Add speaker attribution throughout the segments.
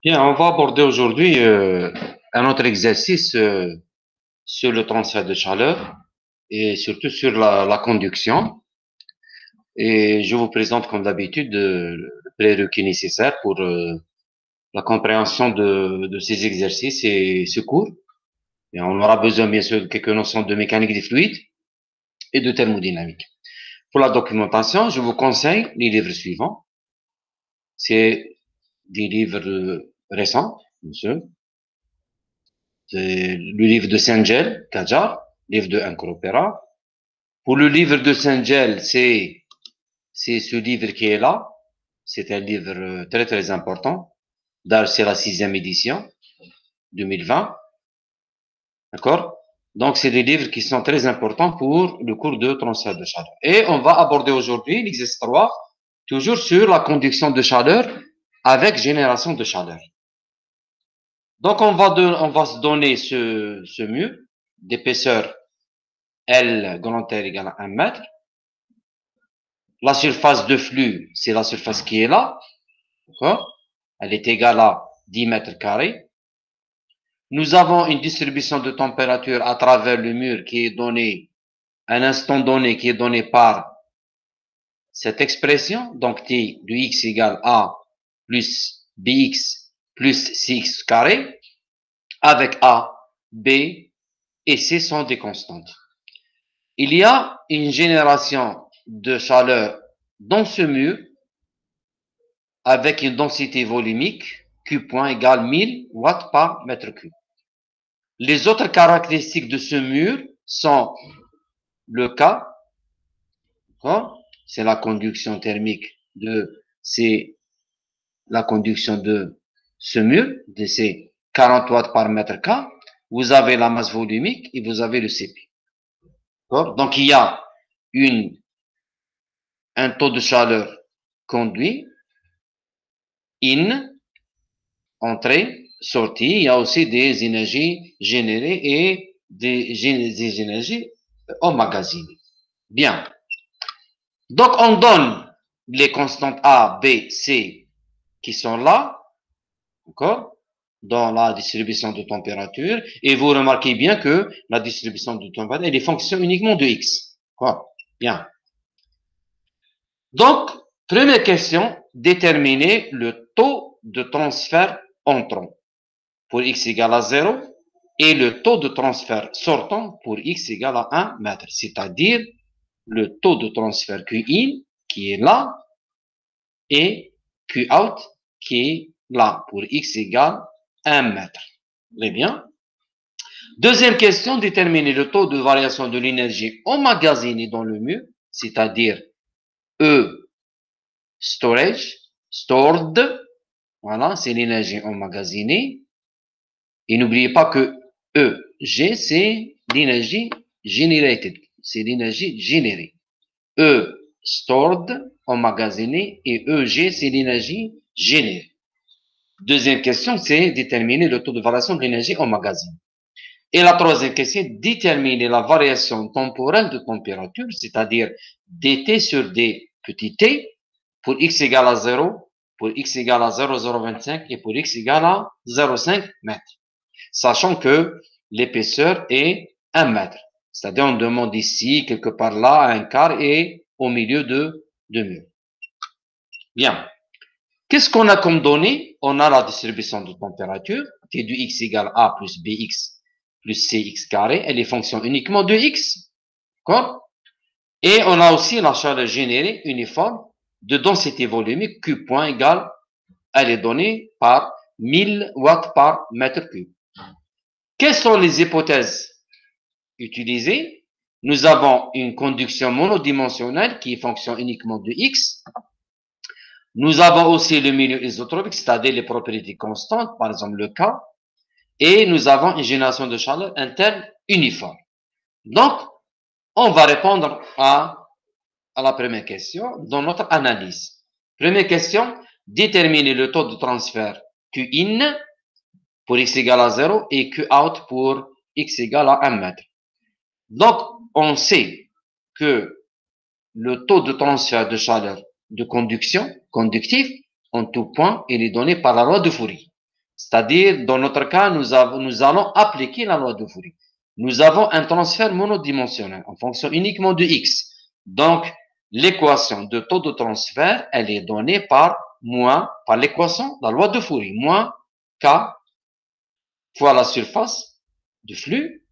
Speaker 1: Bien, on va aborder aujourd'hui un autre exercice sur le transfert de chaleur et surtout sur la conduction. Et je vous présente comme d'habitude le prérequis nécessaire pour la compréhension de ces exercices et ce cours. Et on aura besoin bien sûr de quelques notions de mécanique des fluides et de thermodynamique. Pour la documentation, je vous conseille les livres suivants. C'est des livres récents, bien sûr. C'est le livre de Saint-Gel, Kajar, livre de Incorpora. Pour le livre de Saint-Gel, c'est ce livre qui est là. C'est un livre très très important. D'ailleurs, c'est la 6e édition, 2020. D'accord? Donc, c'est des livres qui sont très importants pour le cours de transfert de chaleur. Et on va aborder aujourd'hui l'exercice 3, toujours sur la conduction de chaleur avec génération de chaleur. Donc, on va se donner ce mur d'épaisseur L grand R égale à 1 mètre. La surface de flux, c'est la surface qui est là. D'accord? Elle est égale à 10 mètres carrés. Nous avons une distribution de température à travers le mur qui est donnée, à un instant donné, qui est donnée par cette expression. Donc, T de X égale A plus BX plus CX carré, avec A, B et C sont des constantes. Il y a une génération de chaleur dans ce mur avec une densité volumique Q point égale 1000 watts par mètre cube. Les autres caractéristiques de ce mur sont le K, c'est la conduction thermique c'est la conduction de ce mur, de ces 40 watts par mètre K. Vous avez la masse volumique et vous avez le Cp. Donc il y a un taux de chaleur conduit, in, entrée, sortie. Il y a aussi des énergies générées et des énergies emmagasinées. Bien. Donc, on donne les constantes A, B, C qui sont là, d'accord, dans la distribution de température. Et vous remarquez bien que la distribution de température, elle est fonction uniquement de X. Quoi? Bien. Donc, première question, déterminer le taux de transfert entrant pour X égale à 0 et le taux de transfert sortant pour X égale à 1 mètre, c'est-à-dire le taux de transfert Qin qui est là et Qout qui est là pour X égale 1 mètre. Très bien. Deuxième question, déterminer le taux de variation de l'énergie emmagasinée dans le mur, c'est-à-dire E storage, stored, voilà, c'est l'énergie emmagasinée. Et n'oubliez pas que EG, c'est l'énergie generated, c'est l'énergie générée. E stored, emmagasinée, et EG, c'est l'énergie générée. Deuxième question, c'est déterminer le taux de variation de l'énergie emmagasinée. Et la troisième question, déterminer la variation temporelle de température, c'est-à-dire dt sur d petit t, pour x égale à 0, pour x égale à 0,025 et pour x égale à 0,5 mètres. Sachant que l'épaisseur est 1 mètre. C'est-à-dire, on demande ici, quelque part là, un quart et au milieu de 2 murs. Bien. Qu'est-ce qu'on a comme données? On a la distribution de température, T de x égale A plus BX plus CX carré. Elle est fonction uniquement de X. D'accord? Et on a aussi la chaleur générée uniforme de densité volumique Q point égale, elle est donnée par 1000 watts par mètre cube. Quelles sont les hypothèses utilisées? Nous avons une conduction monodimensionnelle qui est fonction uniquement de X. Nous avons aussi le milieu isotropique, c'est-à-dire les propriétés constantes, par exemple le K. Et nous avons une génération de chaleur interne uniforme. Donc, on va répondre à la première question dans notre analyse. Première question, déterminer le taux de transfert Qin pour x égale à 0 et Qout pour x égale à 1 mètre. Donc, on sait que le taux de transfert de chaleur de conduction, conductif, en tout point, il est donné par la loi de Fourier. C'est-à-dire, dans notre cas, nous allons appliquer la loi de Fourier. Nous avons un transfert monodimensionnel en fonction uniquement de x. Donc, l'équation de taux de transfert, elle est donnée par l'équation, la loi de Fourier, moins k fois la surface du flux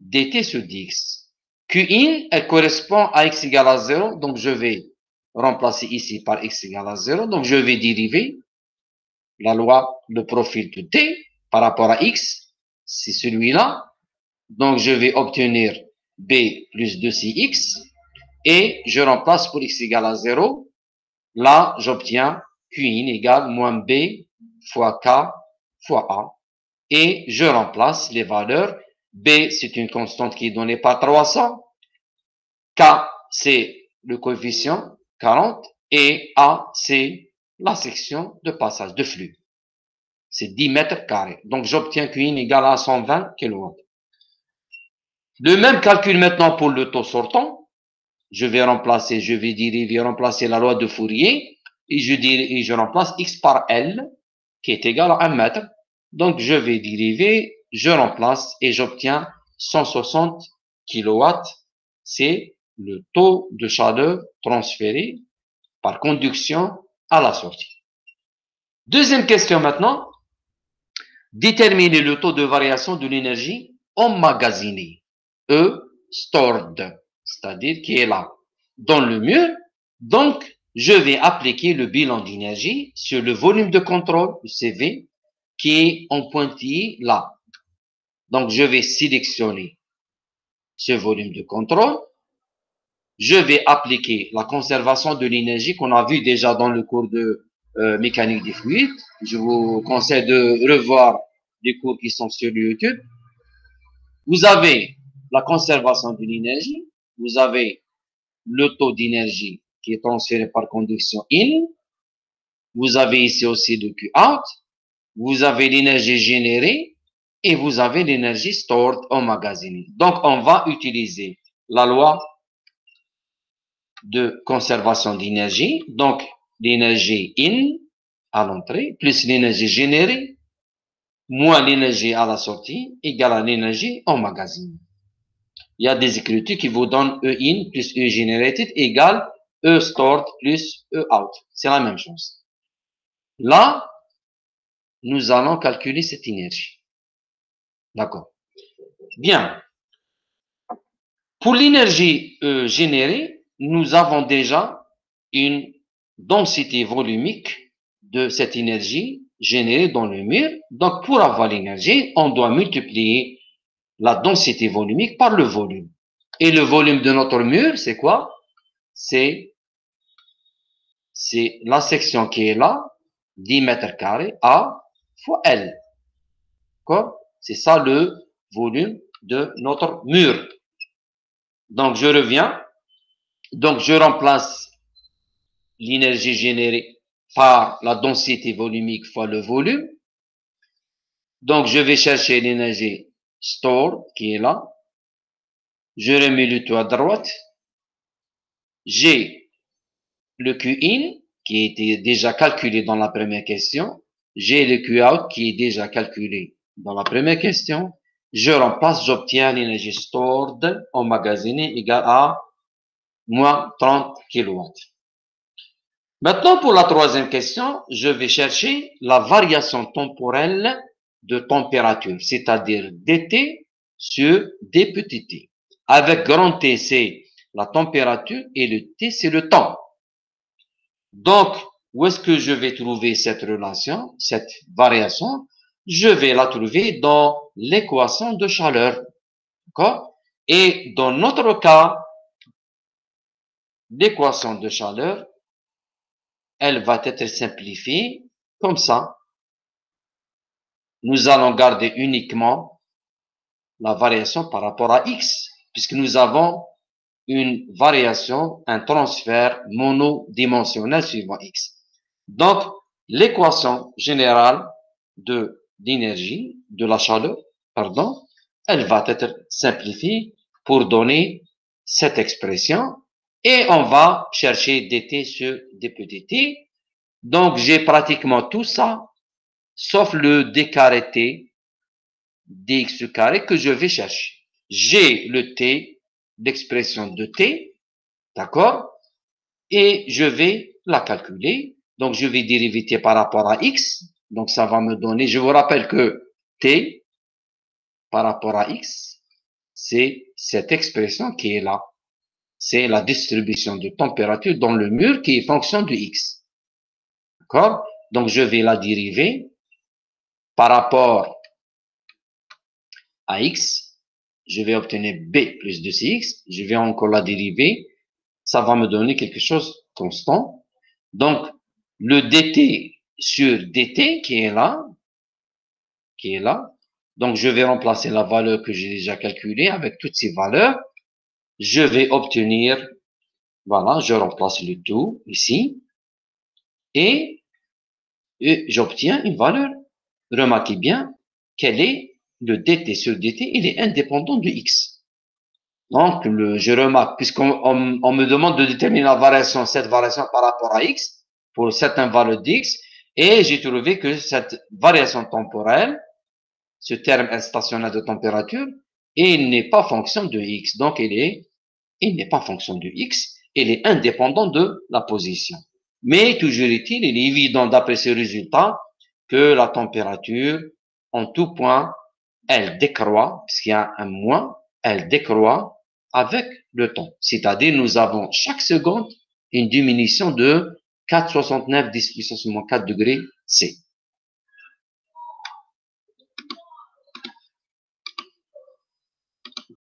Speaker 1: dt sur dx. Qin, elle correspond à x égale à 0, donc je vais remplacer ici par x égale à 0, donc je vais dériver la loi, le profil de t par rapport à x, c'est celui-là. Donc, je vais obtenir b plus 2cx et je remplace pour x égale à 0. Là, j'obtiens Qin égale moins b fois k fois a. Et je remplace les valeurs. B, c'est une constante qui est donnée par 300. K, c'est le coefficient 40. Et A, c'est la section de passage de flux. C'est 10 mètres carrés. Donc, j'obtiens Qin égale à 120 kW. Le même calcul maintenant pour le taux sortant. Je vais remplacer la loi de Fourier et je remplace x par L qui est égal à 1 mètre. Donc, je vais dériver, je remplace et j'obtiens 160 kW. C'est le taux de chaleur transféré par conduction à la sortie. Deuxième question maintenant. Déterminer le taux de variation de l'énergie emmagasinée. Stored, c'est-à-dire qui est là, dans le mur. Donc, je vais appliquer le bilan d'énergie sur le volume de contrôle, le CV, qui est en pointillé là. Donc, je vais sélectionner ce volume de contrôle. Je vais appliquer la conservation de l'énergie qu'on a vu déjà dans le cours de mécanique des fluides. Je vous conseille de revoir les cours qui sont sur YouTube. Vous avez la conservation de l'énergie, vous avez le taux d'énergie qui est transféré par conduction in, vous avez ici aussi le Q-out, vous avez l'énergie générée et vous avez l'énergie stored emmagasinée. Donc, on va utiliser la loi de conservation d'énergie, donc l'énergie in à l'entrée, plus l'énergie générée, moins l'énergie à la sortie, égale à l'énergie emmagasinée. Il y a des écritures qui vous donnent E in plus E generated égale E stored plus E out. C'est la même chose. Là, nous allons calculer cette énergie. D'accord. Bien. Pour l'énergie générée, nous avons déjà une densité volumique de cette énergie générée dans le mur. Donc, pour avoir l'énergie, on doit multiplier la densité volumique par le volume. Et le volume de notre mur, c'est quoi? C'est la section qui est là, 10 mètres carrés, A fois L. D'accord? C'est ça le volume de notre mur. Donc, je reviens. Donc, je remplace l'énergie générée par la densité volumique fois le volume. Donc, je vais chercher l'énergie store qui est là. Je remets le tout à droite. J'ai le Qin qui était déjà calculé dans la première question. J'ai le Qout qui est déjà calculé dans la première question. Je remplace, j'obtiens l'énergie stored emmagasinée égale à moins 30 kW. Maintenant, pour la troisième question, je vais chercher la variation temporelle de température, c'est-à-dire dt sur d petit t. Avec grand T, c'est la température et le T, c'est le temps. Donc, où est-ce que je vais trouver cette relation, cette variation? Je vais la trouver dans l'équation de chaleur. D'accord? Et dans notre cas, l'équation de chaleur, elle va être simplifiée comme ça. Nous allons garder uniquement la variation par rapport à x, puisque nous avons une variation, un transfert monodimensionnel suivant x. Donc, l'équation générale de l'énergie, de la chaleur, pardon, elle va être simplifiée pour donner cette expression et on va chercher dt sur d petit t. Donc, j'ai pratiquement tout ça sauf le d carré t, dx carré que je vais chercher. J'ai le t, l'expression de t, d'accord? Et je vais la calculer. Donc, je vais dériver t par rapport à x. Donc, ça va me donner, je vous rappelle que t par rapport à x, c'est cette expression qui est là. C'est la distribution de température dans le mur qui est fonction de x. D'accord? Donc, je vais la dériver par rapport à x. Je vais obtenir b plus 2cx. Je vais encore la dériver. Ça va me donner quelque chose de constant. Donc, le dt sur dt qui est là, donc je vais remplacer la valeur que j'ai déjà calculée avec toutes ces valeurs. Je vais obtenir, voilà, je remplace le tout ici, et j'obtiens une valeur. Remarquez bien quel est le dt sur dt, il est indépendant de x. Donc, je remarque, puisqu'on me demande de déterminer la variation, cette variation par rapport à x, pour certaines valeurs d'x, et j'ai trouvé que cette variation temporelle, ce terme est stationnaire de température, et il n'est pas fonction de x. Donc, il n'est pas fonction de x, il est indépendant de la position. Mais toujours est-il, il est évident d'après ce résultat que la température, en tout point, elle décroît, puisqu'il y a un moins, elle décroît avec le temps. C'est-à-dire, nous avons chaque seconde une diminution de 4,69 10 puissance moins 4 degrés C.